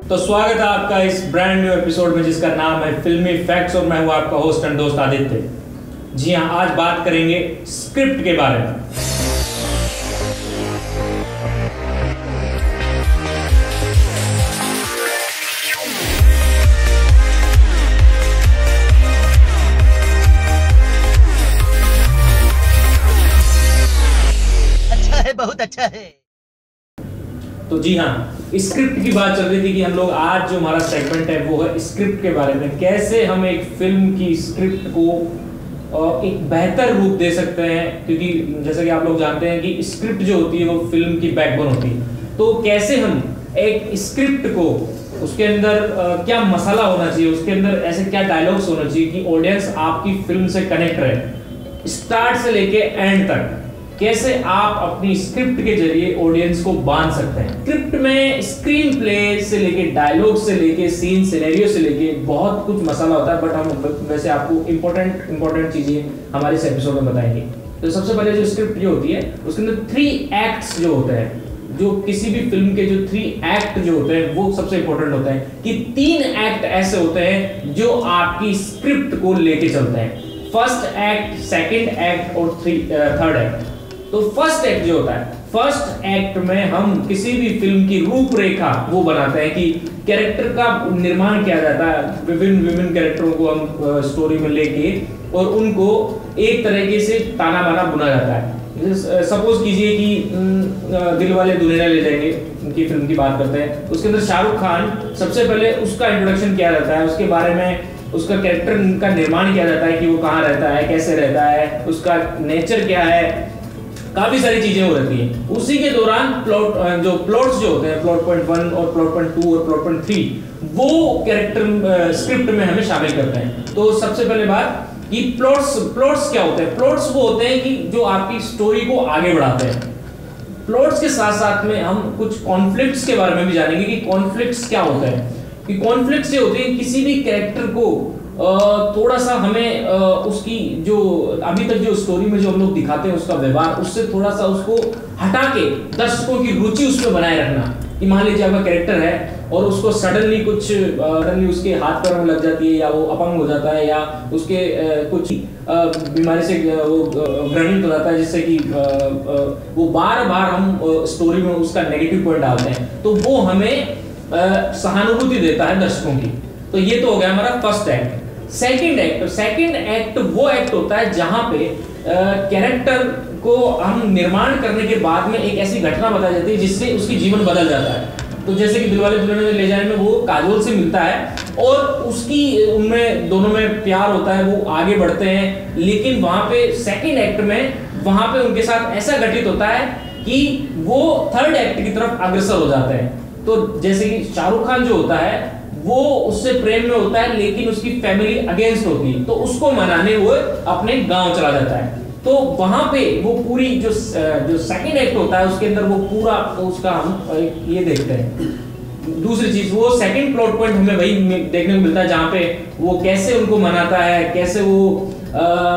तो स्वागत है आपका इस ब्रांड न्यू एपिसोड में जिसका नाम है फिल्मी फैक्ट्स और मैं हूं आपका होस्ट एंड दोस्त आदित्य। जी हां, आज बात करेंगे स्क्रिप्ट के बारे में। अच्छा है, बहुत अच्छा है। तो जी हाँ, स्क्रिप्ट की बात चल रही थी कि हम लोग आज जो हमारा सेगमेंट है वो है स्क्रिप्ट के बारे में। कैसे हम एक फिल्म की स्क्रिप्ट को एक बेहतर रूप दे सकते हैं, क्योंकि जैसा कि आप लोग जानते हैं कि स्क्रिप्ट जो होती है वो फिल्म की बैकबोन होती है। तो कैसे हम एक स्क्रिप्ट को उसके अंदर क्या मसाला होना चाहिए, उसके अंदर ऐसे क्या डायलॉग्स होना चाहिए कि ऑडियंस आपकी फिल्म से कनेक्ट रहे स्टार्ट से लेके एंड तक। कैसे आप अपनी स्क्रिप्ट के जरिए ऑडियंस को बांध सकते हैं। स्क्रिप्ट में स्क्रीन प्ले से लेके डायलॉग से लेके सीन सिनेरियो से लेके बहुत कुछ मसाला होता है, बट हम वैसे आपको इंपॉर्टेंट चीजें हमारे इस एपिसोड में बताएंगे। तो सबसे पहले जो स्क्रिप्ट जो होती है उसके अंदर 3 एक्ट्स जो होते हैं, जो किसी भी फिल्म के जो 3 एक्ट जो होते हैं वो सबसे इंपॉर्टेंट होता है कि 3 एक्ट ऐसे होते हैं जो आपकी स्क्रिप्ट को लेके चलते हैं। फर्स्ट एक्ट, सेकंड एक्ट और थर्ड एक्ट। तो फर्स्ट एक्ट जो होता है, फर्स्ट एक्ट में हम किसी भी फिल्म की रूपरेखा वो बनाते हैं कि कैरेक्टर का निर्माण किया जाता है। विभिन्न कैरेक्टरों को हम स्टोरी में लेके और उनको एक तरीके से ताना बाना बुना जाता है। सपोज कीजिए कि दिलवाले दुल्हनिया ले जाएंगे की फिल्म की बात करते हैं। उसके अंदर शाहरुख खान सबसे पहले उसका इंट्रोडक्शन किया जाता है, उसके बारे में उसका कैरेक्टर का निर्माण किया जाता है कि वो कहाँ रहता है, कैसे रहता है, उसका नेचर क्या है, काफी सारी चीजें हो रहती हैं। उसी के दौरान प्लॉट्स जो होते हैं, प्लॉट पॉइंट 1 और प्लॉट पॉइंट 2 और प्लॉट पॉइंट 3, वो कैरेक्टर स्क्रिप्ट में हमें शामिल करते हैं। तो सबसे पहले बात कि प्लॉट्स क्या होते हैं। प्लॉट्स वो होते हैं कि जो आपकी स्टोरी को आगे बढ़ाते हैं। प्लॉट्स के साथ साथ में हम कुछ कॉन्फ्लिक्ट्स के बारे में भी जानेंगे कि कॉन्फ्लिक्ट्स क्या होते हैं। कि कॉन्फ्लिक्ट्स ये होते हैं किसी भी कैरेक्टर को थोड़ा सा हमें उसकी जो अभी तक जो स्टोरी में जो हम लोग दिखाते हैं उसका व्यवहार, उससे थोड़ा सा उसको हटा के दर्शकों की रुचि उसमें बनाए रखना। कि मान लीजिए आपका कैरेक्टर है और उसको सडनली उसके हाथ पैर में लग जाती है, या वो अपंग हो जाता है, या उसके कुछ बीमारी से वो व्रणित हो जाता है, जिससे कि वो बार बार हम स्टोरी में उसका नेगेटिव पॉइंट डालते हैं, तो वो हमें सहानुभूति देता है दर्शकों की। तो ये तो हो गया हमारा फर्स्ट एक्ट। सेकंड एक्ट वो एक्ट होता है जहां पे कैरेक्टर को हम निर्माण करने के बाद में एक ऐसी घटना बताई जाती है जिससे उसकी जीवन बदल जाता है। तो जैसे कि दिलवाले दुल्हनिया ले जाने में वो काजोल से मिलता है और उसकी उनमें दोनों में प्यार होता है, वो आगे बढ़ते हैं। लेकिन वहां पे सेकंड एक्ट में वहां पे उनके साथ ऐसा घटित होता है कि वो थर्ड एक्ट की तरफ अग्रसर हो जाते हैं। तो जैसे कि शाहरुख खान जो होता है वो उससे प्रेम में होता है, लेकिन उसकी फैमिली अगेंस्ट होती है, तो उसको मनाने वो अपने गांव चला जाता है। तो वहां पे वो पूरी जो सेकंड एक्ट होता है उसके अंदर वो पूरा उसका हम ये देखते हैं। दूसरी चीज, वो सेकंड प्लॉट पॉइंट हमें वही देखने को मिलता है जहां पे वो कैसे उनको मनाता है, कैसे वो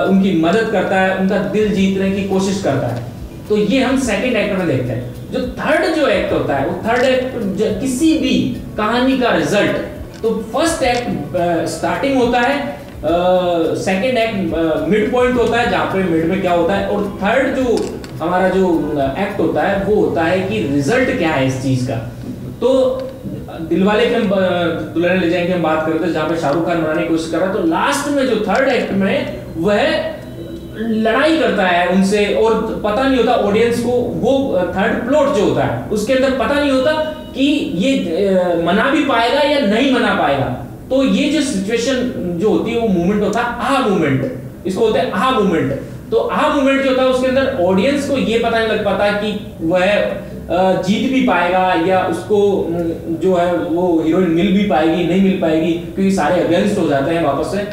उनकी मदद करता है, उनका दिल जीतने की कोशिश करता है। तो ये हम सेकंड एक्ट में देखते हैं। जो थर्ड जो एक्ट होता है, वो थर्ड एक्ट किसी भी कहानी का रिजल्ट। तो फर्स्ट एक्ट स्टार्टिंग होता है, सेकंड एक्ट मिड पॉइंट होता है जहां पे मिड में क्या होता है, और थर्ड जो हमारा जो एक्ट होता है वो होता है कि रिजल्ट क्या है इस चीज का। तो दिलवाले की हम दुल्हनिया ले जाएंगे हम बात करते हैं जहां पे शाहरुख खान बनाने की कोशिश कर रहा है। तो लास्ट में जो थर्ड एक्ट में वह लड़ाई करता है उनसे, और पता नहीं होता ऑडियंस को, वो थर्ड प्लॉट जो होता है उसके अंदर पता नहीं होता कि ये मना भी पाएगा या नहीं मना पाएगा। तो ये जो सिचुएशन जो होती है वो मूवमेंट होता है आहा मूवमेंट, इसको होता है आहा मूवमेंट। तो आहा मूवमेंट जो होता है उसके अंदर ऑडियंस को ये पता नहीं लग पाता कि वह जीत भी पाएगा या उसको जो है वो हीरोइन मिल भी पाएगी नहीं मिल पाएगी, क्योंकि सारे अगेंस्ट हो जाते हैं वापस से।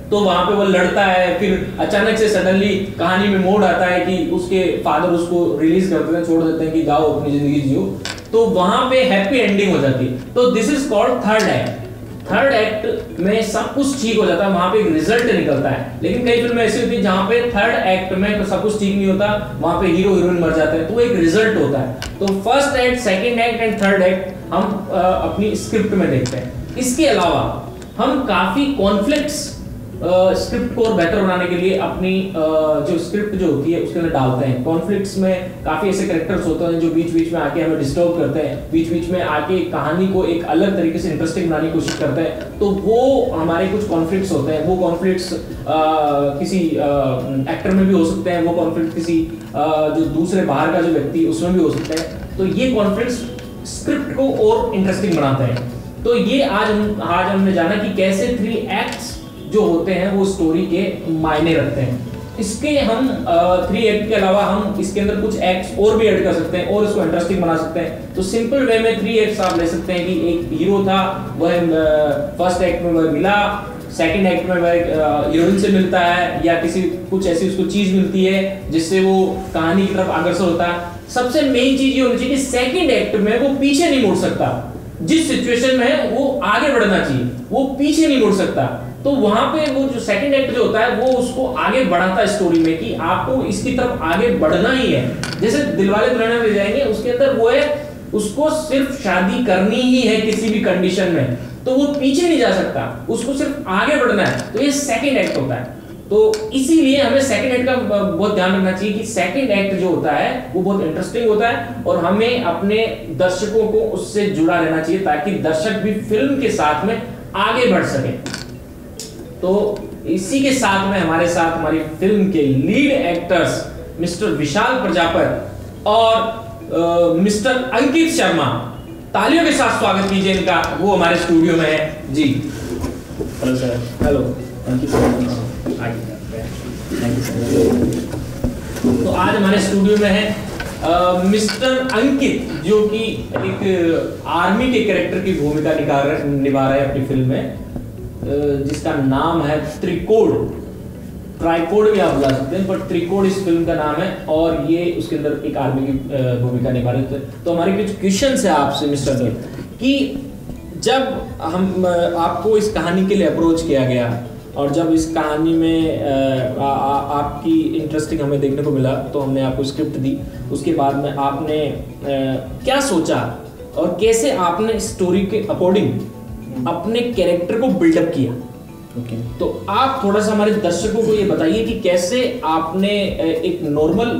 तो वहां पे वो लड़ता है, फिर अचानक से सडनली कहानी में मोड़ आता है कि उसके फादर उसको रिलीज कर देते हैं, छोड़ देते हैं कि जाओ अपनी जिंदगी जियो। तो वहां पे हैप्पी एंडिंग हो जाती है। तो this is called third act. Third act में सब कुछ ठीक हो जाता है, वहां पे एक रिजल्ट निकलता है। लेकिन कई फिल्में ऐसी होती है जहां पे थर्ड एक्ट में तो सब कुछ ठीक नहीं होता, वहां पे हीरो हीरोइन मर जाते हैं, तो एक रिजल्ट होता है। तो first act, second act and third act हम अपनी स्क्रिप्ट में देखते हैं। इसके अलावा हम काफी कॉन्फ्लिक्ट्स स्क्रिप्ट को और बेहतर बनाने के लिए अपनी जो स्क्रिप्ट जो होती है उसके अंदर डालते हैं। कॉन्फ्लिक्ट्स में काफी ऐसे कैरेक्टर्स होते हैं जो बीच बीच में आके हमें डिस्टर्ब करते हैं, बीच बीच में आके कहानी को एक अलग तरीके से इंटरेस्टिंग बनाने की कोशिश करते हैं। तो वो हमारे कुछ कॉन्फ्लिक्ट्स होते हैं। वो कॉन्फ्लिक्ट्स किसी एक्टर में भी हो सकते हैं, वो कॉन्फ्लिक्ट किसी जो दूसरे बाहर का जो व्यक्ति उसमें भी हो सकते हैं। तो ये कॉन्फ्लिक्ट्स स्क्रिप्ट को और इंटरेस्टिंग बनाते हैं। तो ये आज हमने जाना कि कैसे 3 एक्ट्स जो होते हैं वो स्टोरी के मायने रखते हैं। इसके हम 3 एक्ट के अलावा हम इसके अंदर कुछ एक्ट्स और भी ऐड कर सकते हैं और इसको इंटरेस्टिंग बना सकते हैं। तो सिंपल वे में 3 एक्ट्स आप ले सकते हैं कि एक हीरो था, वह फर्स्ट एक्ट में वह मिला, सेकंड एक्ट में वह हीरोइन से मिलता है या किसी कुछ ऐसी उसको चीज मिलती है जिससे वो कहानी की तरफ अग्रसर होता है। सबसे मेन चीज ये होनी चाहिए कि सेकंड एक्ट में वो पीछे नहीं मुड़ सकता। जिस सिचुएशन में है वो आगे बढ़ना चाहिए, वो पीछे नहीं मुड़ सकता। तो वहां पे वो जो सेकंड एक्ट जो होता है वो उसको आगे बढ़ाता है स्टोरी में कि आपको इसकी तरफ आगे बढ़ना ही है। जैसे दिलवाले दुल्हनिया ले जाएंगे, उसके अंदर वो है उसको सिर्फ शादी करनी ही है किसी भी कंडीशन में, तो वो पीछे नहीं जा सकता, उसको सिर्फ आगे बढ़ना है। तो ये सेकंड एक्ट होता है। तो इसीलिए हमें सेकंड एक्ट का बहुत ध्यान रखना चाहिए कि सेकंड एक्ट जो होता है वो बहुत इंटरेस्टिंग होता है और हमें अपने दर्शकों को उससे जुड़ा रहना चाहिए ताकि दर्शक भी फिल्म के साथ में आगे बढ़ सके। तो इसी के साथ में हमारे साथ हमारी फिल्म के लीड एक्टर्स मिस्टर विशाल प्रजापति और मिस्टर अंकित शर्मा, तालियों के साथ स्वागत कीजिए इनका। वो हमारे स्टूडियो में है जी। Hello sir. Hello, thank you sir. तो आज हमारे स्टूडियो में है मिस्टर अंकित, जो कि एक आर्मी के कैरेक्टर की भूमिका निभा रहे हैं अपनी फिल्म में, जिसका नाम है त्रिकोण। ट्राइकोड भी आप बुला सकते हैं, पर त्रिकोण इस फिल्म का नाम है और ये उसके अंदर एक आर्मी की भूमिका निभा रहे थे। तो हमारे कुछ क्वेश्चन है आपसे मिस्टर अंकित कि जब हम आपको इस कहानी के लिए अप्रोच किया गया और जब इस कहानी में आपकी इंटरेस्टिंग हमें देखने को मिला तो हमने आपको स्क्रिप्ट दी। उसके बाद में आपने क्या सोचा और कैसे आपने स्टोरी के अकॉर्डिंग अपने कैरेक्टर को बिल्डअप किया? तो आप थोड़ा सा हमारे दर्शकों को ये बताइए कि कैसे आपने एक नॉर्मल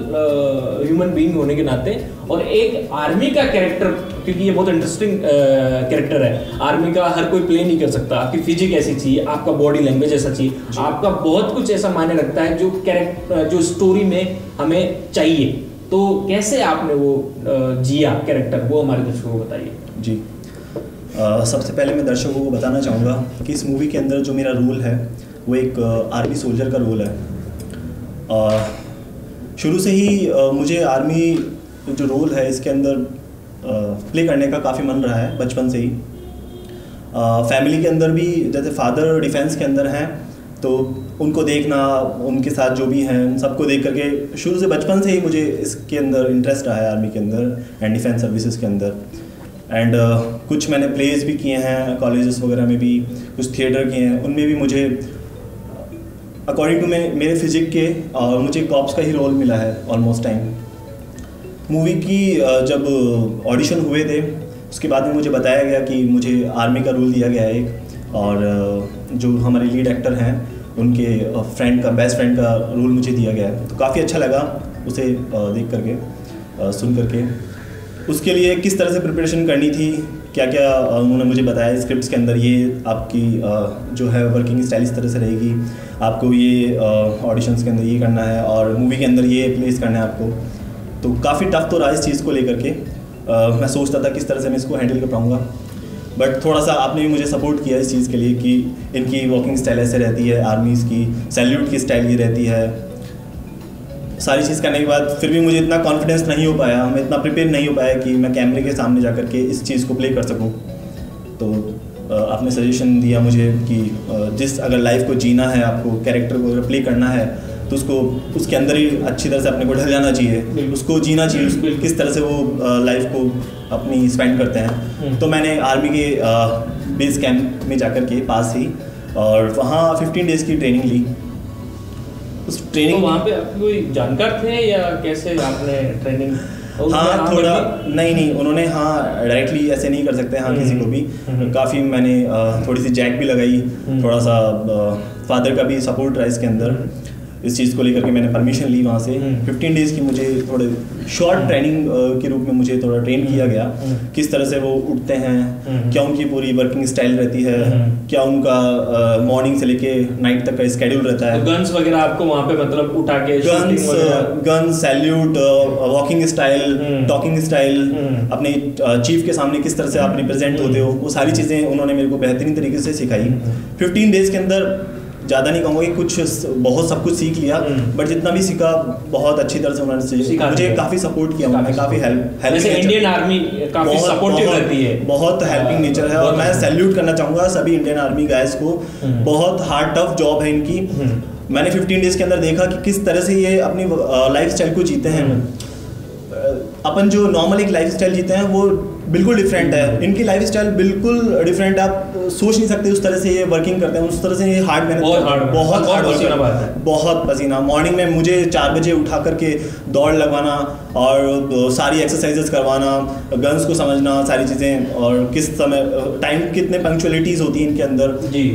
ह्यूमन बीइंग होने के नाते और एक आर्मी का कैरेक्टर, क्योंकि ये बहुत इंटरेस्टिंग कैरेक्टर है, आर्मी का हर कोई प्ले नहीं कर सकता। आपकी फिजिक ऐसी चाहिए, आपका बॉडी लैंग्वेज ऐसा चाहिए, आपका बहुत कुछ ऐसा मायने रखता है जो कैरेक्टर जो स्टोरी में हमें चाहिए। तो कैसे आपने वो जिया कैरेक्टर, वो हमारे दर्शकों को बताइए जी। सबसे पहले मैं दर्शकों को बताना चाहूँगा कि इस मूवी के अंदर जो मेरा रोल है वो एक आर्मी सोल्जर का रोल है। शुरू से ही मुझे आर्मी जो रोल है इसके अंदर प्ले करने का काफ़ी मन रहा है बचपन से ही। फैमिली के अंदर भी जैसे फादर डिफेंस के अंदर हैं तो उनको देखना, उनके साथ जो भी हैं उन सबको देख करके शुरू से बचपन से ही मुझे इसके अंदर इंटरेस्ट रहा है, आर्मी के अंदर एंड डिफेंस सर्विसेज के अंदर। एंड कुछ मैंने प्लेस भी किए हैं कॉलेजेस वगैरह में भी, कुछ थिएटर किए हैं, उनमें भी मुझे अकॉर्डिंग टू मेरे फिजिक के मुझे कॉप्स का ही रोल मिला है ऑलमोस्ट टाइम। मूवी की जब ऑडिशन हुए थे उसके बाद में मुझे बताया गया कि मुझे आर्मी का रोल दिया गया है एक, और जो हमारे लीड एक्टर हैं उनके फ्रेंड का, बेस्ट फ्रेंड का रोल मुझे दिया गया है। तो काफ़ी अच्छा लगा उसे देख करके, सुन करके। उसके लिए किस तरह से प्रिपरेशन करनी थी, क्या क्या उन्होंने मुझे बताया स्क्रिप्ट्स के अंदर, ये आपकी जो है वर्किंग स्टाइल इस तरह से रहेगी, आपको ये ऑडिशंस के अंदर ये करना है और मूवी के अंदर ये प्लेस करना है आपको। तो काफ़ी टफ तो रहा इस चीज़ को लेकर के। मैं सोचता था किस तरह से मैं इसको हैंडल कर पाऊँगा, बट थोड़ा सा आपने भी मुझे सपोर्ट किया इस चीज़ के लिए कि इनकी वॉकिंग स्टाइल ऐसे रहती है, आर्मीज़ की सैल्यूट की स्टाइल ये रहती है। सारी चीज़ करने के बाद फिर भी मुझे इतना कॉन्फिडेंस नहीं हो पाया, मैं इतना प्रिपेयर नहीं हो पाया कि मैं कैमरे के सामने जा कर के इस चीज़ को प्ले कर सकूं। तो आपने सजेशन दिया मुझे कि जिस अगर लाइफ को जीना है, आपको कैरेक्टर को अगर प्ले करना है तो उसको उसके अंदर ही अच्छी तरह से अपने को ढल जाना चाहिए, उसको जीना चाहिए, किस तरह से वो लाइफ को अपनी स्पेंड करते हैं। तो मैंने आर्मी के बेस कैंप में जाकर के पास ही और वहाँ 15 डेज़ की ट्रेनिंग ली। उस ट्रेनिंग तो वहाँ पे आप कोई जानकार थे या कैसे आपने ट्रेनिंग? हाँ थोड़ा नहीं उन्होंने डायरेक्टली ऐसे नहीं कर सकते किसी को भी। काफ़ी मैंने थोड़ी सी जैक भी लगाई, थोड़ा सा फादर का भी सपोर्ट रहा इसके अंदर। इस चीज़ को लेकर के मैंने परमिशन ली वहाँ से। 15 डेज़ की मुझे थोड़े शॉर्ट ट्रेनिंग के रूप में मुझे थोड़ा ट्रेन किया गया, किस तरह से वो उठते हैं, क्या उनकी पूरी वर्किंग स्टाइल रहती है, क्या उनका मॉर्निंग से लेके नाइट तक का स्केड्यूल रहता है। तो गन्स वगैरह आपको वहाँ पे मतलब उठा के guns salute, walking style, talking style, अपने चीफ के सामने किस तरह से आप रिप्रेजेंट होते हो, वो सारी चीज़ें उन्होंने मेरे को बेहतरीन तरीके से सिखाई। 15 डेज़ के अंदर ज़्यादा नहीं कहूँगा कि बहुत सब कुछ सीख लिया, बट जितना भी सीखा बहुत अच्छी तरह से उन्होंने मुझे काफ़ी सपोर्ट किया, उन्होंने काफ़ी हेल्प। इंडियन आर्मी काफ़ी सपोर्टिव रहती है, बहुत हेल्पिंग नेचर है। और मैं सैल्यूट करना चाहूँगा सभी इंडियन आर्मी गाइस को, बहुत हार्ड टफ जॉब है इनकी। मैंने 15 डेज़ के अंदर देखा कि किस तरह से ये अपनी लाइफ स्टाइल को जीते हैं। अपन जो नॉर्मल एक लाइफ स्टाइल जीते हैं वो बिल्कुल डिफरेंट है, इनकी लाइफ स्टाइल बिल्कुल डिफरेंट। आप सोच नहीं सकते उस तरह से ये वर्किंग करते हैं, उस तरह से ये हार्ड मेहनत बहुत पसीना। मॉर्निंग में मुझे 4 बजे उठा करके दौड़ लगवाना और सारी एक्सरसाइजेस करवाना, गन्स को समझना, सारी चीज़ें, और किस समय टाइम कितने पंक्चुअलिटीज़ होती हैं इनके अंदर जी।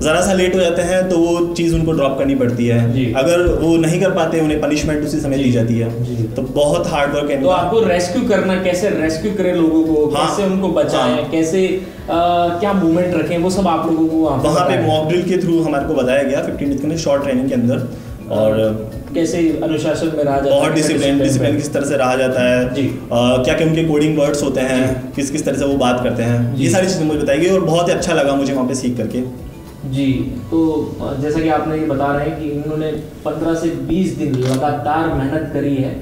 ज़रा सा लेट हो जाते हैं तो वो चीज़ उनको ड्रॉप करनी पड़ती है, अगर वो नहीं कर पाते उन्हें पनिशमेंट उसी समय दी जाती है। तो बहुत हार्ड वर्क है। तो आपको रेस्क्यू करना, कैसे रेस्क्यू करें लोगों को, कैसे उनको बचाएं, कैसे क्या मूवमेंट रखें, वो सब आप लोगों को वहाँ पे मॉक ड्रिल के थ्रू हमारे को बताया गया 15 दिन के शॉर्ट ट्रेनिंग के अंदर, और कैसे अनुशासन में रहा जाता है, बहुत डिसिप्लिन किस तरह से रहा जाता है, क्या क्या उनके कोडिंग वर्ड्स होते हैं, किस तरह से वो बात करते हैं, ये सारी चीज़ें मुझे बताई गई और बहुत ही अच्छा लगा मुझे वहाँ पे सीख करके जी। तो जैसा कि आपने ये बता रहे हैं कि इन्होंने 15 से 20 दिन लगातार मेहनत करी है।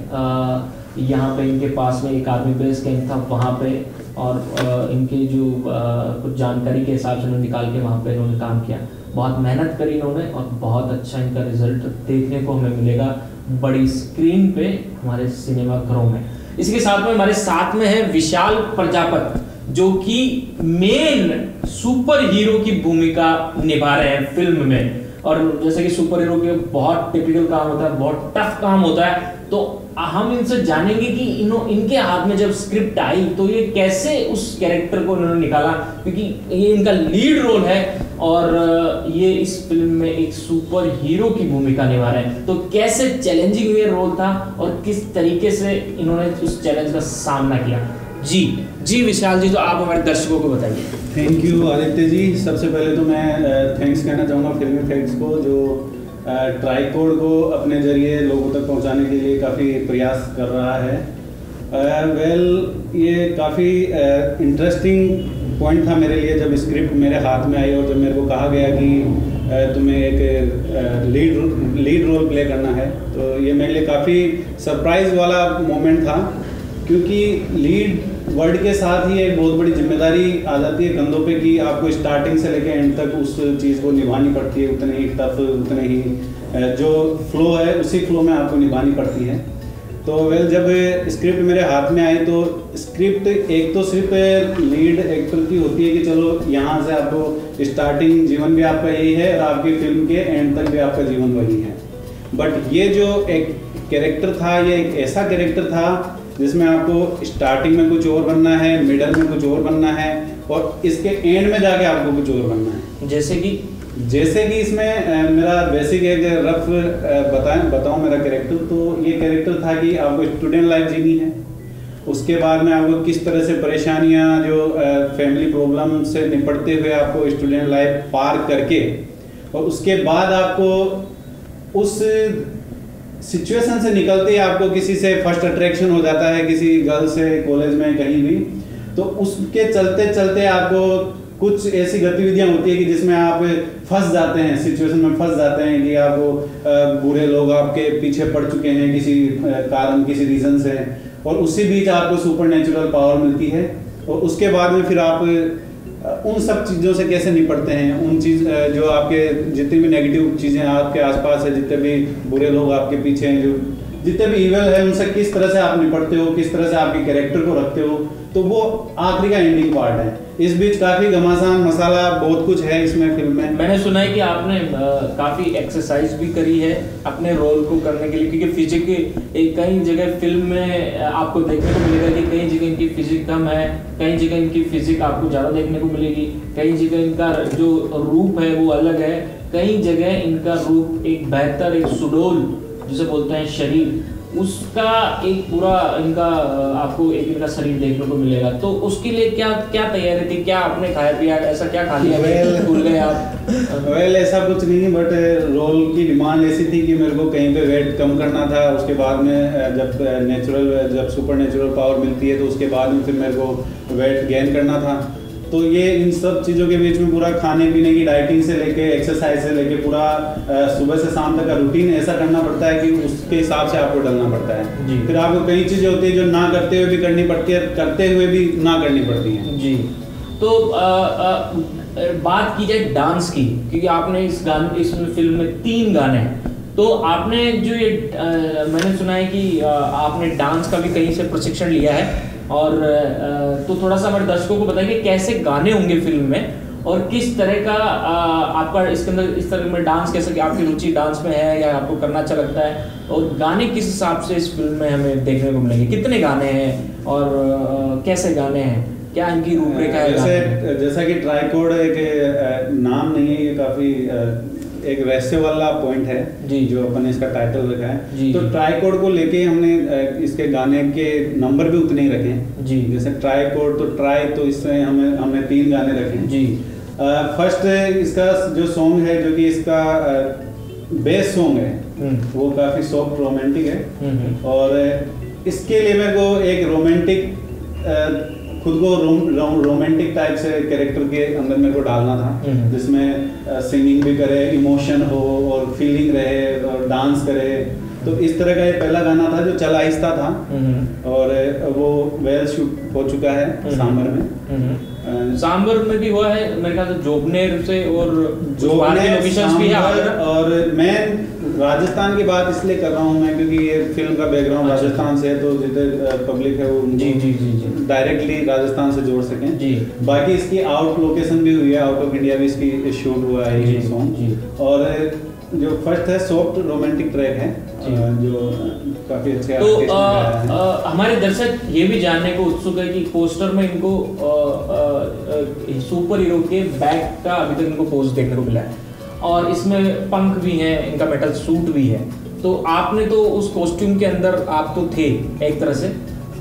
यहाँ पे इनके पास में एक आर्मी बेस कैंप था वहाँ पे, और इनके जो कुछ जानकारी के हिसाब से उन्होंने निकाल के वहाँ पे इन्होंने काम किया, बहुत मेहनत करी इन्होंने, और बहुत अच्छा इनका रिजल्ट देखने को हमें मिलेगा बड़ी स्क्रीन पे हमारे सिनेमाघरों में। इसके साथ में हमारे साथ में है विशाल प्रजापत, जो कि मेन सुपर हीरो की भूमिका निभा रहे हैं फिल्म में। और जैसे कि सुपर हीरो के बहुत टिपिकल काम होता है, बहुत टफ काम होता है, तो हम इनसे जानेंगे कि इनके हाथ में जब स्क्रिप्ट आई तो ये कैसे उस कैरेक्टर को इन्होंने निकाला, क्योंकि ये इनका लीड रोल है और ये इस फिल्म में एक सुपर हीरो की भूमिका निभा रहे हैं। तो कैसे चैलेंजिंग ये रोल था और किस तरीके से इन्होंने उस चैलेंज का सामना किया। जी विशाल जी, तो आप हमारे दर्शकों को बताइए। Thank you Aditya ji. सबसे पहले तो मैं थैंक्स कहना चाहूँगा फिल्मी फैक्ट्स को, जो ट्राइकोड को अपने ज़रिए लोगों तक पहुँचाने के लिए काफ़ी प्रयास कर रहा है। ये काफ़ी इंटरेस्टिंग पॉइंट था मेरे लिए जब स्क्रिप्ट मेरे हाथ में आई और जब मेरे को कहा गया कि तुम्हें एक लीड रोल प्ले करना है, तो ये मेरे लिए काफ़ी सरप्राइज़ वाला मोमेंट था, क्योंकि लीड वर्ड के साथ ही एक बहुत बड़ी जिम्मेदारी आ जाती है कंधों पे कि आपको स्टार्टिंग से लेकर एंड तक उस चीज़ को निभानी पड़ती है, उतने ही टफ, उतने ही जो फ्लो है उसी फ्लो में आपको निभानी पड़ती है। तो जब स्क्रिप्ट मेरे हाथ में आई तो स्क्रिप्ट एक तो सिर्फ लीड एक्टर की होती है कि चलो यहाँ से आपको स्टार्टिंग जीवन भी आपका यही है और आपकी फिल्म के एंड तक भी आपका जीवन वही है, बट ये जो एक कैरेक्टर था, ये एक ऐसा कैरेक्टर था जिसमें आपको स्टार्टिंग में कुछ और बनना है, मिडल में कुछ और बनना है और इसके एंड में जाके आपको कुछ और बनना है। जैसे कि इसमें मेरा बेसिक एक रफ बताऊं मेरा कैरेक्टर, तो ये कैरेक्टर था कि आपको स्टूडेंट लाइफ जीनी है, उसके बाद में आपको किस तरह से परेशानियां जो फैमिली प्रॉब्लम से निपटते हुए आपको स्टूडेंट लाइफ पार करके, और उसके बाद आपको उस सिचुएशन से निकलते ही आपको किसी से फर्स्ट अट्रैक्शन हो जाता है, किसी गर्ल से कॉलेज में कहीं भी, तो उसके चलते चलते आपको कुछ ऐसी गतिविधियां होती है कि जिसमें आप फंस जाते हैं, सिचुएशन में फंस जाते हैं कि आपको बुरे लोग आपके पीछे पड़ चुके हैं किसी कारण, किसी रीज़न से, और उसी बीच आपको सुपर नेचुरल पावर मिलती है और उसके बाद में फिर आप उन सब चीज़ों से कैसे निपटते हैं, उन चीज़ जो आपके जितनी भी नेगेटिव चीज़ें आपके आसपास है, जितने भी बुरे लोग आपके पीछे हैं, जो जितने भी इवल है, उनसे किस तरह से आप निपटते हो, किस तरह से आपके कैरेक्टर को रखते हो, तो वो आखिरी का एंडिंग पार्ट है। इस बीच काफ़ी घमासान मसाला बहुत कुछ है इसमें फिल्म में। मैंने सुना है कि आपने काफ़ी एक्सरसाइज भी करी है अपने रोल को करने के लिए, क्योंकि फिजिक कई जगह फिल्म में आपको देखने को मिलेगा कि कई जगह इनकी फिजिक कम है, कई जगह इनकी फिजिक आपको ज़्यादा देखने को मिलेगी, कई जगह इनका जो रूप है वो अलग है, कई जगह इनका रूप एक बेहतर, एक सुडोल जिसे बोलते हैं शरीर, उसका एक पूरा इनका आपको एक इनका शरीर देखने को मिलेगा। तो उसके लिए क्या क्या तैयारी थी, क्या आपने खाया पिया, ऐसा क्या खा लिया भूल गए आप? वेल ऐसा कुछ नहीं, बट रोल की डिमांड ऐसी थी कि मेरे को कहीं पे वेट कम करना था। उसके बाद में जब सुपर नेचुरल पावर मिलती है तो उसके बाद में फिर मेरे को वेट गेन करना था। तो ये इन सब चीज़ों के बीच में पूरा खाने पीने की डाइटिंग से लेके एक्सरसाइज से लेके पूरा सुबह से शाम तक का रूटीन ऐसा करना पड़ता है कि उसके हिसाब से आपको डलना पड़ता है। फिर आपको कई चीज़ें होती है जो ना करते हुए भी करनी पड़ती है, करते हुए भी ना करनी पड़ती हैं। जी, तो बात की जाए डांस की, क्योंकि आपने इस फिल्म में 3 गाने हैं, तो आपने जो ये मैंने सुना है कि आपने डांस का भी कहीं से प्रशिक्षण लिया है, और तो थोड़ा सा हमारे दर्शकों को बताइए कैसे गाने होंगे फिल्म में और किस तरह का आपका इसके अंदर इस तरह में डांस, कैसे कि आपकी रुचि डांस में है या आपको करना अच्छा लगता है, और गाने किस हिसाब से इस फिल्म में हमें देखने को मिलेंगे, कितने गाने हैं और कैसे गाने हैं, क्या इनकी रूपरेखा है? जैसा कि ट्राइकोड एक नाम नहीं है, ये काफ़ी एक रहस्य वाला पॉइंट है जी, जो अपन ने इसका टाइटल रखा है। तो ट्राइकोड को लेके हमने इसके गाने के नंबर भी उतने ही रखे हैं जी। जैसे ट्राइकोड तो ट्राई, तो इसमें हमने 3 गाने रखे हैं जी। फर्स्ट इसका जो सॉन्ग है, जो कि इसका बेस सॉन्ग है, वो काफ़ी सॉफ्ट रोमांटिक है, और इसके लिए मेरे को एक रोमांटिक खुद को रोमांटिक टाइप से कैरेक्टर के अंदर मेरे को डालना था, जिसमें सिंगिंग भी करे, इमोशन हो और फीलिंग रहे और डांस करे। तो इस तरह का ये पहला गाना था जो चला आहिस्ता था, और वो वेल शूट हो चुका है सांबर में। सांबर में भी हुआ है मेरे ख्याल से, जोबनेर से, और लोकेशंस भी है। और मैं राजस्थान की बात इसलिए कर रहा हूँ मैं, क्योंकि ये फिल्म का बैकग्राउंड राजस्थान से है, तो जितने पब्लिक है वो जी डायरेक्टली राजस्थान से जोड़ सकें जी। बाकी इसकी आउट लोकेशन भी हुई है, आउट ऑफ इंडिया भी इसकी शूट हुआ है ये सॉन्ग। और जो फर्स्ट है सॉफ्ट रोमांटिक ट्रैक है, जो काफी अच्छे। तो हमारे दर्शक ये भी जानने को उत्सुक है कि पोस्टर में इनको सुपर हीरो के बैग का अभी तक इनको पोज देखने को मिला है, और इसमें पंख भी हैं, इनका मेटल सूट भी है। तो आपने तो उस कॉस्ट्यूम के अंदर आप तो थे एक तरह से,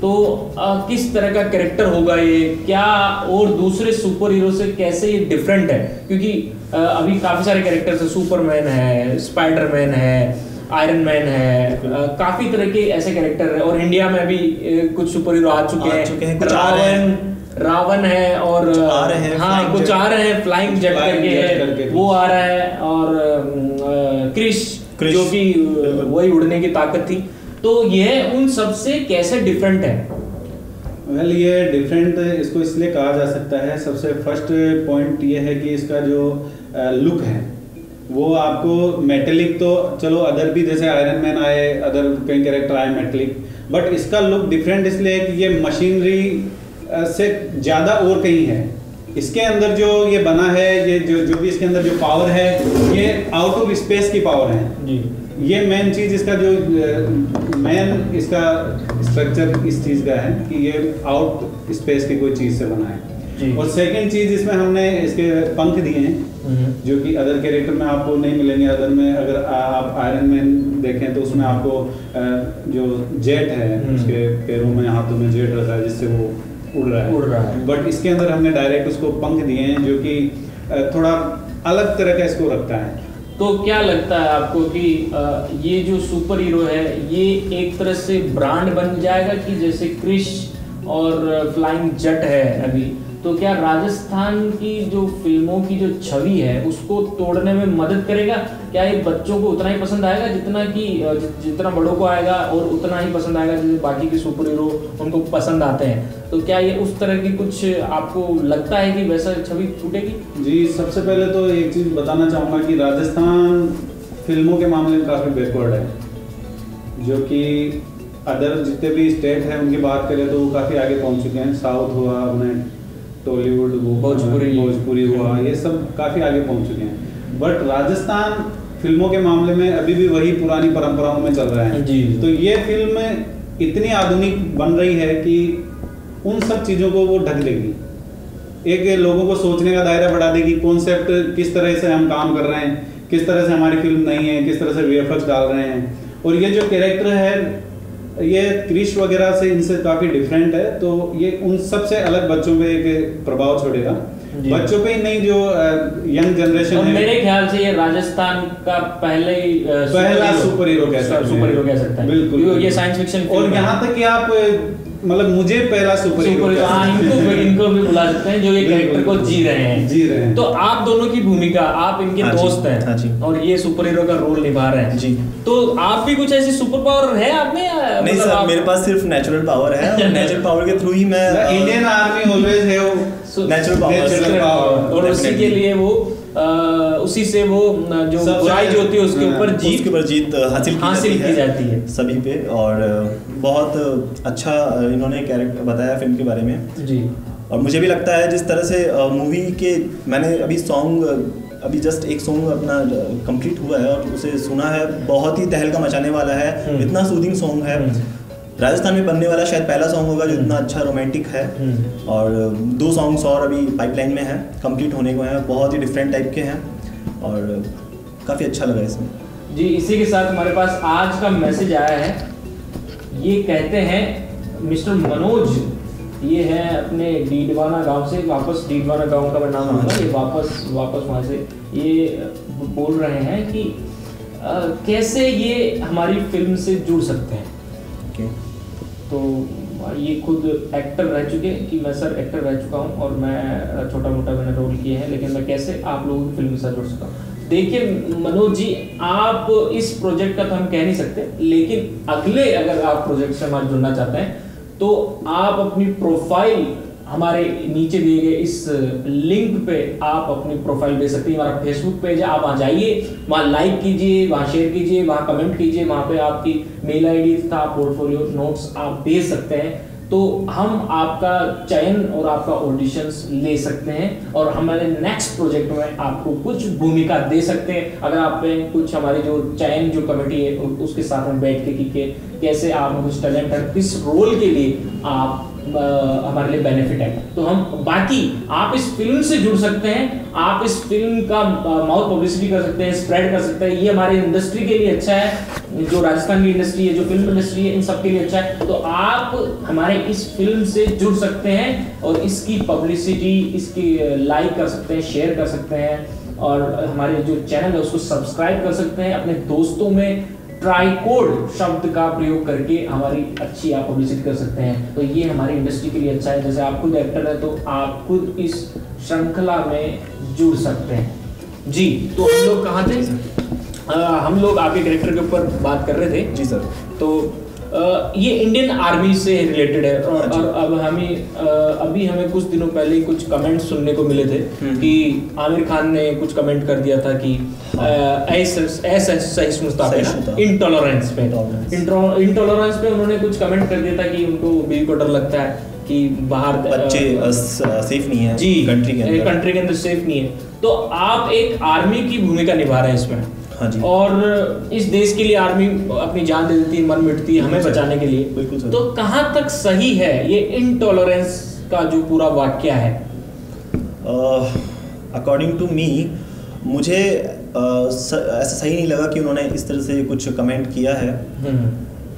तो किस तरह का कैरेक्टर होगा ये, क्या और दूसरे सुपर हीरो से कैसे ये डिफरेंट है? क्योंकि अभी काफ़ी सारे कैरेक्टर्स है, सुपरमैन है, स्पाइडरमैन है, आयरन मैन है, काफ़ी तरह के ऐसे कैरेक्टर है, और इंडिया में भी कुछ सुपर हीरो आ चुके हैं, रावण है, और हाँ कुछ आ रहे हैं, फ्लाइंग जेट करके है वो आ रहा है, और क्रिश जो कि वही उड़ने की ताकत थी। तो यह उन सब से कैसे डिफरेंट है? वेल ये डिफरेंट इसको इसलिए कहा जा सकता है, सबसे फर्स्ट पॉइंट ये है कि इसका जो लुक है वो आपको मेटेलिक, तो चलो अदर भी जैसे आयरन मैन आए, अदर कई कैरेक्टर आए मेटेलिक, बट इसका लुक डिफरेंट इसलिए कि ये मशीनरी से ज़्यादा और कहीं है। इसके अंदर जो ये बना है, ये जो भी इसके अंदर जो पावर है, ये आउट ऑफ स्पेस की पावर है जी। ये मेन चीज़ इसका जो मेन इसका स्ट्रक्चर इस चीज़ का है कि ये आउट स्पेस की कोई चीज़ से बना है। और सेकंड चीज़ इसमें हमने इसके पंख दिए हैं, जो कि अदर कैरेक्टर में आपको नहीं मिलेंगे। अदर में अगर आप आयरन मैन देखें तो उसमें आपको जो जेट है, उसके पैरों में हाथों में जेट रखा है जिससे वो उड़ रहा है। बट इसके अंदर हमने डायरेक्ट उसको पंख दिए हैं, जो कि थोड़ा अलग तरह का इसको रखता है। तो क्या लगता है आपको कि ये जो सुपर हीरो है ये एक तरह से ब्रांड बन जाएगा कि जैसे क्रिश और फ्लाइंग जेट है अभी, तो क्या राजस्थान की जो फिल्मों की जो छवि है उसको तोड़ने में मदद करेगा? क्या ये बच्चों को उतना ही पसंद आएगा जितना बड़ों को आएगा, और उतना ही पसंद आएगा जैसे बाकी के सुपर हीरो उनको पसंद आते हैं? तो क्या ये उस तरह की कुछ आपको लगता है कि वैसा छवि टूटेगी? जी, सबसे पहले तो एक चीज़ बताना चाहूँगा कि राजस्थान फिल्मों के मामले में काफ़ी बैकवर्ड है, जो कि अदर जितने भी स्टेट हैं उनकी बात करें तो वो काफ़ी आगे पहुंच चुके हैं। साउथ हुआ, अपने टॉलीवुड, भोजपुरी हुआ, ये सब काफ़ी आगे पहुंच चुके हैं। बट राजस्थान फिल्मों के मामले में अभी भी वही पुरानी परंपराओं में चल रहा है जी। तो ये फिल्म इतनी आधुनिक बन रही है कि उन सब चीज़ों को वो ढक देगी, एक लोगों को सोचने का दायरा बढ़ा देगी। कॉन्सेप्ट किस तरह से हम काम कर रहे हैं, किस तरह से हमारी फिल्म नहीं है, किस तरह से वीएफएक्स डाल रहे हैं, और ये जो कैरेक्टर है ये क्रिश वगैरह से इनसे काफ़ी डिफरेंट है, तो ये उन सबसे अलग बच्चों पे एक प्रभाव छोड़ेगा। बच्चों पे ही नहीं, जो यंग जनरेशन है। मेरे ख्याल से ये राजस्थान का पहला सुपर हीरो कह सकते हैं। बिल्कुल, ये साइंस फिक्शन, और यहाँ तक कि आप मतलब मुझे पहला सुपर हीरो इनको भी बुला सकते हैं जो ये कैरेक्टर को जी रहे हैं। तो आप दोनों की भूमिका, आप इनके दोस्त हैं और ये सुपर हीरो का रोल निभा रहे हैं जी। तो आप भी कुछ ऐसी सुपर पावर है आप में? नहीं सर, मेरे पास सिर्फ नेचुरल पावर है और नेचुरल पावर के थ्रू ही मैं इंडियन आर्मी ऑलवेज है वो नेचुरल पावर, और उसी के लिए वो उसी से वो जो बुराई जो होती है उसके ऊपर जीत हासिल की जाती है सभी पे। और बहुत अच्छा इन्होंने कैरेक्टर बताया फिल्म के बारे में जी। और मुझे भी लगता है जिस तरह से मूवी के मैंने अभी जस्ट एक सॉन्ग अपना कंप्लीट हुआ है और उसे सुना है, बहुत ही तहलका मचाने वाला है, इतना सूदिंग सॉन्ग है। राजस्थान में बनने वाला शायद पहला सॉन्ग होगा जो इतना अच्छा रोमांटिक है। और 2 सॉन्ग्स और अभी पाइपलाइन में हैं, कंप्लीट होने को हैं, बहुत ही डिफरेंट टाइप के हैं और काफ़ी अच्छा लगा इसमें जी। इसी के साथ हमारे पास आज का मैसेज आया है। ये कहते हैं मिस्टर मनोज, ये है अपने डीडवाना गांव से, वापस डीडवाना गांव का नाम होगा ये, वापस वहाँ से ये बोल रहे हैं कि कैसे ये हमारी फिल्म से जुड़ सकते हैं। तो ये खुद एक्टर रह चुके हैं कि मैं सर एक्टर रह चुका हूँ और मैं छोटा मोटा मैंने रोल किए हैं, लेकिन मैं कैसे आप लोगों की फिल्म के साथ जुड़ सकता हूँ। देखिए मनोज जी, आप इस प्रोजेक्ट का तो हम कह नहीं सकते, लेकिन अगले अगर आप प्रोजेक्ट से हमारे जुड़ना चाहते हैं तो आप अपनी प्रोफाइल हमारे नीचे दिए गए इस लिंक पे आप अपनी प्रोफाइल दे सकते हैं। हमारा फेसबुक पेज है, आप वहाँ जाइए, वहाँ लाइक कीजिए, वहाँ शेयर कीजिए, वहाँ कमेंट कीजिए, वहाँ पे आपकी मेल आईडी तथा पोर्टफोलियो नोट्स आप भेज सकते हैं। तो हम आपका चयन और आपका ऑडिशंस ले सकते हैं और हमारे नेक्स्ट प्रोजेक्ट में आपको कुछ भूमिका दे सकते हैं। अगर आप कुछ हमारी जो चयन जो कमेटी है उसके साथ में बैठ के कैसे आप कुछ टैलेंट है, किस रोल के लिए आप हमारे लिए बेनिफिट है, तो हम बाकी आप इस फिल्म से जुड़ सकते हैं, आप इस फिल्म का माउथ पब्लिसिटी कर सकते हैं, स्प्रेड कर सकते हैं। ये हमारी इंडस्ट्री के लिए अच्छा है, जो राजस्थान की इंडस्ट्री है, जो फिल्म इंडस्ट्री है, इन सब के लिए अच्छा है। तो आप हमारे इस फिल्म से जुड़ सकते हैं और इसकी पब्लिसिटी, इसकी लाइक कर सकते हैं, शेयर कर सकते हैं और हमारे जो चैनल है उसको सब्सक्राइब कर सकते हैं। अपने दोस्तों में ट्राइकोड शब्द का प्रयोग करके हमारी अच्छी आप पब्लिसिटी कर सकते हैं। तो ये हमारी इंडस्ट्री के लिए अच्छा है। जैसे आप खुद एक्टर है तो आप खुद इस श्रृंखला में जुड़ सकते हैं जी। तो हम लोग कहाँ थे? हम लोग आपके कैरेक्टर के ऊपर बात कर रहे थे जी सर। तो ये इंडियन आर्मी से रिलेटेड है और अब अभी हमें कुछ दिनों पहले कुछ कमेंट सुनने को मिले थे कि आमिर खान ने कुछ कमेंट कर दिया था कि असहिष्णुता पे, इंटॉलरेंस पे उन्होंने कुछ कमेंट कर दिया था कि उनको बीवी को डर लगता है कि बाहर बच्चे सेफ नहीं है जी, कंट्री के अंदर सेफ नहीं है। तो आप एक आर्मी की भूमिका निभा रहे हैं इसमें। हाँ जी। और इस देश के लिए आर्मी अपनी जान दे देती है, मर मिटती है हमें बचाने के लिए। बिल्कुल सर। तो कहाँ तक सही है ये इनटॉलरेंस का जो पूरा वाक्य है? अकॉर्डिंग टू मी, मुझे ऐसा सही नहीं लगा कि उन्होंने इस तरह से कुछ कमेंट किया है।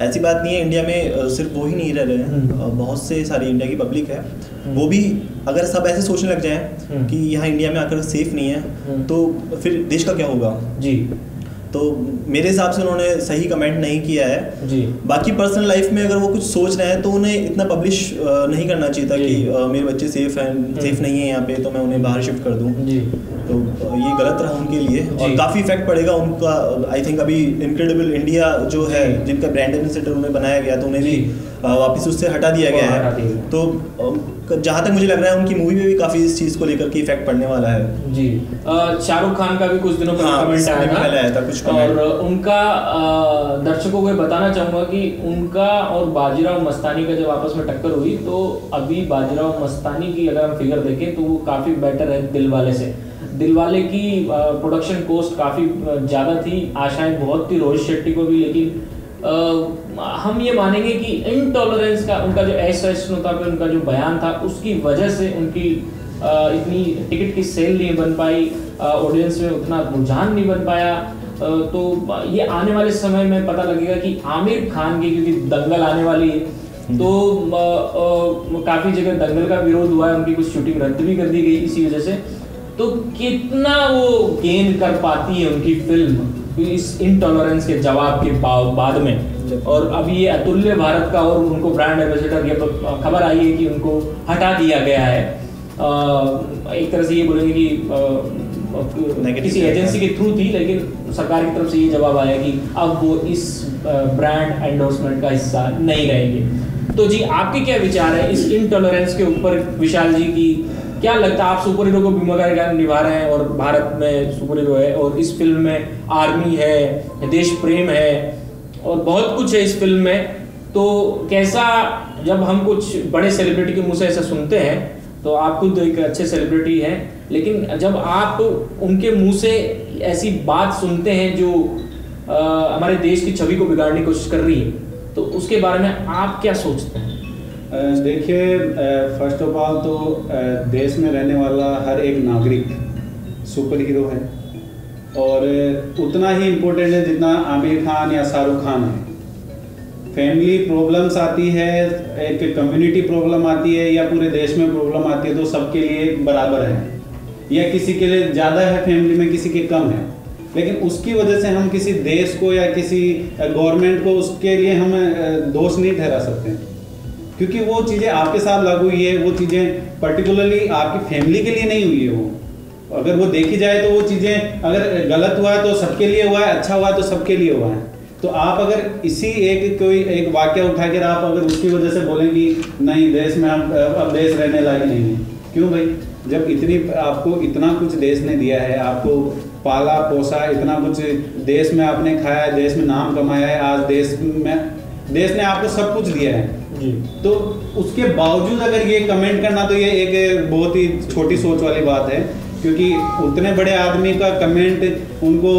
ऐसी बात नहीं है, इंडिया में सिर्फ वो ही नहीं रह रहे हैं, बहुत से सारी इंडिया की पब्लिक है, वो भी अगर सब ऐसे सोचने लग जाएं कि यहाँ इंडिया में आकर सेफ नहीं है तो फिर देश का क्या होगा जी। तो मेरे हिसाब से उन्होंने सही कमेंट नहीं किया है जी। बाकी पर्सनल लाइफ में अगर वो कुछ सोच रहे हैं तो उन्हें इतना पब्लिश नहीं करना चाहिए था कि मेरे बच्चे सेफ नहीं है यहाँ पे तो मैं उन्हें बाहर शिफ्ट कर दूँ जी। तो ये गलत रहा उनके लिए और काफ़ी इफेक्ट पड़ेगा उनका। आई थिंक अभी इनक्रेडिबल इंडिया जो है जिनका ब्रांड एम्बेसडर उन्हें बनाया गया तो उन्हें भी वापस उससे हटा दिया गया है। तो जहाँ तक मुझे लग रहा है उनकी मूवी में भी काफ़ी इस चीज़ को लेकर के इफेक्ट पड़ने वाला है जी। शाहरुख खान का भी कुछ दिनों पहले कमेंट आया था कुछ और उनका दर्शकों को बताना चाहूँगा कि उनका और बाजीराव मस्तानी का जब आपस में टक्कर हुई तो अभी बाजीराव मस्तानी की अगर हम फिगर देखें तो वो काफ़ी बेटर है दिलवाले से। दिलवाले की प्रोडक्शन कॉस्ट काफ़ी ज़्यादा थी, आशाएं बहुत थी रोहित शेट्टी को भी, लेकिन हम ये मानेंगे कि इनटॉलरेंस का उनका जो असहिष्णुता पे उनका जो बयान था उसकी वजह से उनकी इतनी टिकट की सेल नहीं बन पाई, ऑडियंस में उतना रुझान नहीं बन पाया। तो ये आने वाले समय में पता लगेगा कि आमिर खान की, क्योंकि दंगल आने वाली है तो काफ़ी जगह दंगल का विरोध हुआ है, उनकी कुछ शूटिंग रद्द भी कर दी गई इसी वजह से। तो कितना वो गेन कर पाती है उनकी फिल्म इस इनटॉलरेंस के जवाब के बाद में। और अभी ये अतुल्य भारत का और उनको ब्रांड एम्बेसडर की खबर आई है कि उनको हटा दिया गया है। एक तरह से ये बोलेंगे कि किसी एजेंसी के थ्रू थी, लेकिन सरकार की तरफ से ये जवाब आया कि अब वो इस ब्रांड एंडोर्समेंट का हिस्सा नहीं रहेंगे। तो जी आपके क्या विचार है इस इनटॉलरेंस के ऊपर विशाल जी की? क्या लगता है, आप सुपर हीरो को भूमिका निभा रहे हैं और भारत में सुपर हीरो है और इस फिल्म में आर्मी है, देश प्रेम है और बहुत कुछ है इस फिल्म में, तो कैसा जब हम कुछ बड़े सेलिब्रिटी के मुंह से ऐसा सुनते हैं, तो आप खुद एक अच्छे सेलिब्रिटी हैं, लेकिन जब आप उनके मुंह से ऐसी बात सुनते हैं जो हमारे देश की छवि को बिगाड़ने की कोशिश कर रही है, तो उसके बारे में आप क्या सोचते हैं? देखिए, फर्स्ट ऑफ ऑल तो देश में रहने वाला हर एक नागरिक सुपर हीरो है और उतना ही इम्पोर्टेंट है जितना आमिर खान या शाहरुख खान है। फैमिली प्रॉब्लम्स आती है, एक कम्युनिटी प्रॉब्लम आती है या पूरे देश में प्रॉब्लम आती है तो सबके लिए बराबर है, या किसी के लिए ज़्यादा है फैमिली में, किसी के कम है। लेकिन उसकी वजह से हम किसी देश को या किसी गवर्नमेंट को उसके लिए हम दोष नहीं ठहरा सकते, क्योंकि वो चीज़ें आपके साथ लागू हुई है, वो चीज़ें पर्टिकुलरली आपकी फैमिली के लिए नहीं हुई है। वो अगर वो देखी जाए तो वो चीज़ें अगर गलत हुआ है तो सबके लिए हुआ है, अच्छा हुआ है तो सबके लिए हुआ है। तो आप अगर इसी कोई एक वाक्य उठाकर आप अगर उसकी वजह से बोलें कि नहीं देश में अब देश रहने लायक नहीं है, क्यों भाई? जब इतनी आपको इतना कुछ देश ने दिया है, आपको पाला पोसा, इतना कुछ देश में आपने खाया है, देश में नाम कमाया है, आज देश ने आपको सब कुछ दिया है जी। तो उसके बावजूद अगर ये कमेंट करना, तो ये एक बहुत ही छोटी सोच वाली बात है, क्योंकि उतने बड़े आदमी का कमेंट उनको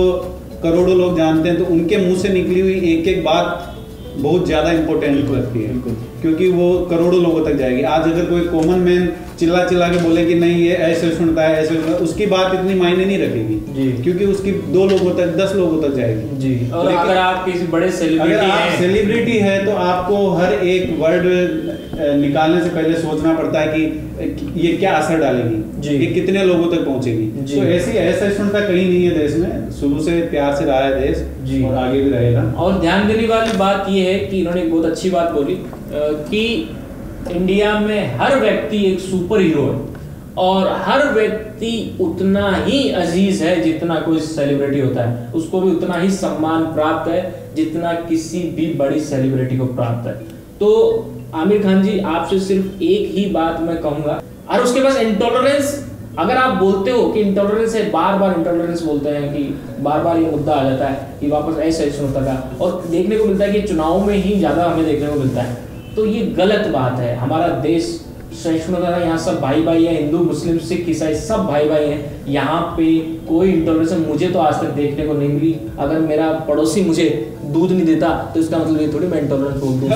करोड़ों लोग जानते हैं, तो उनके मुंह से निकली हुई एक एक बात बहुत ज़्यादा इंपॉर्टेंट लगती है, क्योंकि वो करोड़ों लोगों तक जाएगी। आज अगर कोई कॉमन मैन चिल्ला के बोले कि नहीं ये ऐसे सुनता है, ऐसे सुनता है, उसकी बात इतनी मायने नहीं रखेगी जी, क्योंकि उसकी 2 लोगों तक 10 लोगों तक जाएगी जी। और अगर आप किसी बड़े सेलिब्रिटी है तो आपको हर एक वर्ड निकालने से पहले सोचना पड़ता है कि ये क्या असर डालेगी, ये कितने लोगों तक पहुंचेगी। तो ऐसी असहिष्णुता कहीं नहीं है देश में, शुरू से प्यार से रहा है देश जी, और आगे भी रहेगा। और ध्यान देने वाली बात ये है कि इन्होंने बहुत अच्छी बात बोली कि इंडिया में हर व्यक्ति एक सुपर हीरो है और हर व्यक्ति उतना ही अजीज है जितना कोई सेलिब्रिटी होता है, उसको भी उतना ही सम्मान प्राप्त है जितना किसी भी बड़ी सेलिब्रिटी को प्राप्त है। तो आमिर खान जी, आपसे सिर्फ एक ही बात मैं कहूंगा, और उसके पास इंटॉलरेंस, अगर आप बोलते हो कि इंटॉलरेंस है, बार बार इंटॉलरेंस बोलते हैं कि बार बार ये मुद्दा आ जाता है कि वापस असहिष्णुता का, और देखने को मिलता है कि चुनाव में ही ज़्यादा हमें देखने को मिलता है, तो ये गलत बात है। हमारा देश सहिष्णुता है, यहाँ सब भाई भाई है, हिंदू मुस्लिम सिख ईसाई सब भाई भाई हैं, यहाँ पे कोई इंटॉलरेंस मुझे तो आज तक देखने को नहीं मिली। अगर मेरा पड़ोसी मुझे दूध नहीं देता तो इसका मतलब ये थोड़ी मैं इंटॉलरेंस बोल दूँ।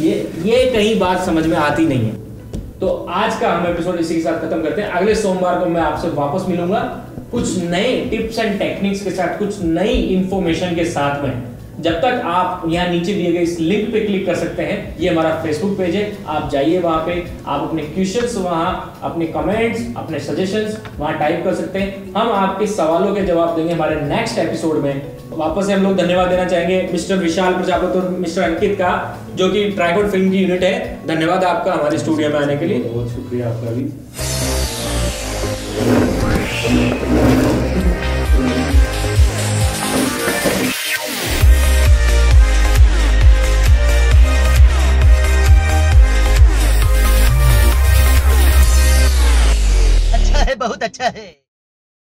ये कहीं बात समझ में आती नहीं है। तो आज का हम एपिसोड इसी के साथ खत्म करते हैं। अगले सोमवार को मैं आपसे वापस मिलूंगा कुछ नए टिप्स एंड टेक्निक्स के साथ, कुछ नई इंफॉर्मेशन के साथ में, जब तक आप यहाँ नीचे दिए गए इस लिंक पे क्लिक कर सकते हैं। ये हमारा फेसबुक पेज है, आप जाइए वहाँ पे, आप अपने क्वेश्चंस वहाँ, अपने कमेंट्स, अपने सजेशंस वहाँ टाइप कर सकते हैं। हम आपके सवालों के जवाब देंगे हमारे नेक्स्ट एपिसोड में। वापस से हम लोग धन्यवाद देना चाहेंगे मिस्टर विशाल प्रजापति और मिस्टर अंकित का, जो कि ट्राइकॉड फिल्म की यूनिट है। धन्यवाद आपका हमारे स्टूडियो में आने के लिए। बहुत शुक्रिया आपका भी। अच्छा है, बहुत अच्छा है।